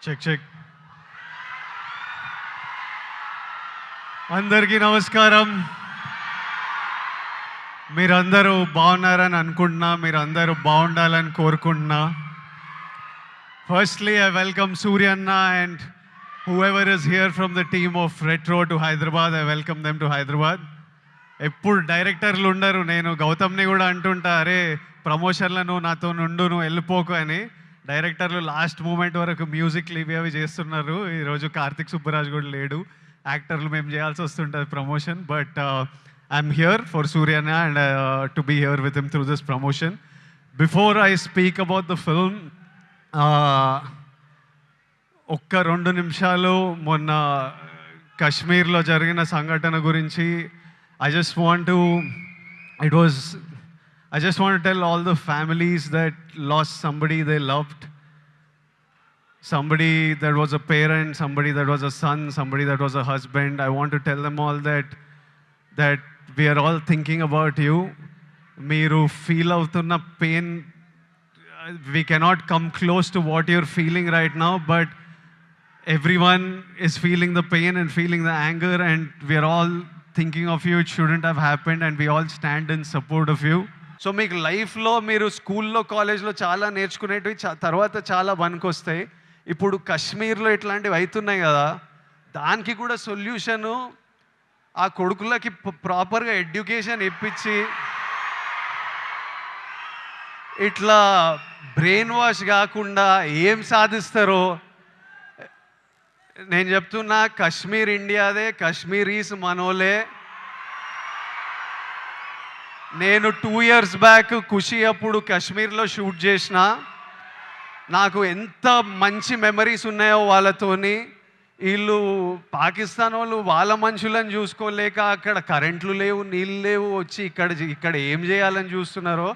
Check check. అందరికీ నమస్కారం. మీరందరూ బాగున్నారని అనుకుంటున్నా, మీరందరూ బాగుండాలని కోరుకుంటున్నా. Firstly, I welcome Surya Anna and whoever is here from the team of Retro to Hyderabad. I welcome them to Hyderabad. ఎప్పుడు డైరెక్టర్లు ఉండరు. నేను గౌతమ్ని కూడా అంటుంటా, అరే ప్రమోషన్లో నువ్వు నాతో నుండు, నువ్వు వెళ్ళిపోకు అని. డైరెక్టర్లు లాస్ట్ మూమెంట్ వరకు మ్యూజిక్లు ఇవి అవి చేస్తున్నారు. ఈరోజు కార్తిక్ సుబ్బరాజ్ కూడా లేడు. యాక్టర్లు మేము చేయాల్సి వస్తుంటుంది promotion. But I'm here for Suryanna and to be here with him through this promotion. Before I speak about the film, ఒక్క 2 నిమిషాలు మొన్న కశ్మీర్లో జరిగిన సంఘటన గురించి I just want to tell all the families that lost somebody they loved, somebody that was a parent, somebody that was a son, somebody that was a husband. I want to tell them all that we are all thinking about you. Meeru feel avutunna pain, we cannot come close to what you're feeling right now, but everyone is feeling the pain and feeling the anger, and we are all thinking of you. It shouldn't have happened and we all stand in support of you. So మీకు లైఫ్లో మీరు స్కూల్లో కాలేజ్లో చాలా నేర్చుకునేటివి తర్వాత చాలా పనికొస్తాయి. ఇప్పుడు కశ్మీర్లో ఇట్లాంటివి అవుతున్నాయి కదా, దానికి కూడా సొల్యూషను ఆ కొడుకులకి ప్రాపర్గా ఎడ్యుకేషన్ ఇప్పించి ఇట్లా బ్రెయిన్ వాష్ కాకుండా ఏం సాధిస్తారో నేను చెప్తున్నా. కశ్మీర్ ఇండియాదే, కశ్మీరీస్ మనోలే. నేను 2 years బ్యాక్ ఖుషి అప్పుడు కశ్మీర్లో షూట్ చేసిన. నాకు ఎంత మంచి మెమరీస్ ఉన్నాయో వాళ్ళతోని. వీళ్ళు పాకిస్తాన్ వాళ్ళు వాళ్ళ మనుషులను చూసుకోలేక అక్కడ కరెంట్లు లేవు, నీళ్ళు లేవు, వచ్చి ఇక్కడ ఏం చేయాలని చూస్తున్నారో.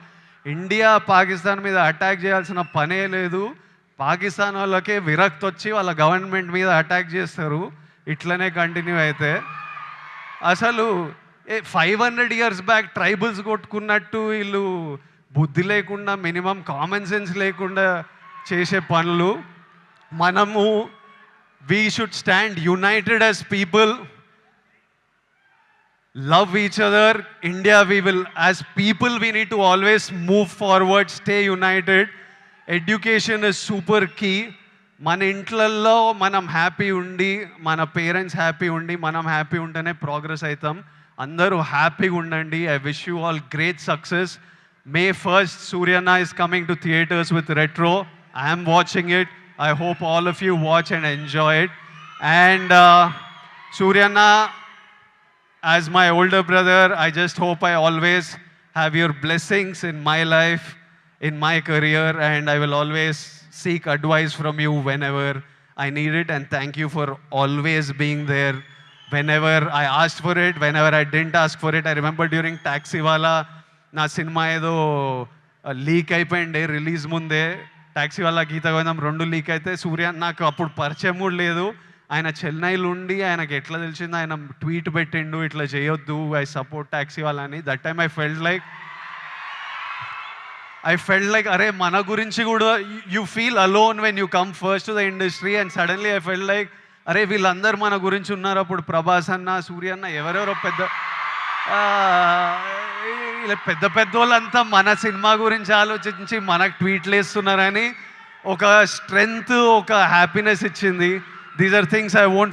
ఇండియా పాకిస్తాన్ మీద అటాక్ చేయాల్సిన పనే లేదు. పాకిస్తాన్ వాళ్ళకే విరక్తి వచ్చి వాళ్ళ గవర్నమెంట్ మీద అటాక్ చేస్తారు. ఇట్లనే కంటిన్యూ అయితే అసలు 500 years బ్యాక్ ట్రైబల్స్ కొట్టుకున్నట్టు వీళ్ళు బుద్ధి లేకుండా, మినిమం కామన్ సెన్స్ లేకుండా చేసే పనులు. మనము we should stand United as people, love each other. India, we will, as people, we need to always move forward, stay united. Education is super key. మన ఇంట్లల్లో మనం హ్యాపీ ఉండి, మన పేరెంట్స్ హ్యాపీ ఉండి, మనం హ్యాపీ ఉంటేనే ప్రోగ్రెస్ అవుతాం. అందరూ హ్యాపీగా ఉండండి. I wish you all great success. May 1st, Suryana is coming to theaters with Retro. I am watching it. I hope all of you watch and enjoy it. And Suryana, as my older brother, I just hope I always have your blessings in my life, in my career, and I will always seek advice from you whenever I need it. And thank you for always being there whenever I asked for it, whenever I didn't ask for it. I remember during Taxiwala, నా cinema ఏదో leak అయిపోయింది release ముందే. టాక్సీవాలా, గీత గోవిందం 2 leak అయితే సూర్య నాకు అప్పుడు పరిచయం కూడా లేదు. ఆయన చెన్నైలో ఉండి ఆయనకు ఎట్లా తెలిసింది, ఆయన ట్వీట్ పెట్టిండు ఇట్లా చేయొద్దు, ఐ సపోర్ట్ టాక్సీవాలా అని. That time I felt like అరే మన గురించి కూడా you feel alone when you come first to the industry. And suddenly I felt like అరే వీళ్ళందరూ మన గురించి ఉన్నారు. అప్పుడు ప్రభాస్ అన్న, సూర్య అన్న, ఎవరెవరో పెద్ద వాళ్ళంతా మన సినిమా గురించి ఆలోచించి మనకు ట్వీట్లు వేస్తున్నారని ఒక స్ట్రెంగ్త్, ఒక హ్యాపీనెస్ ఇచ్చింది. These are things I won't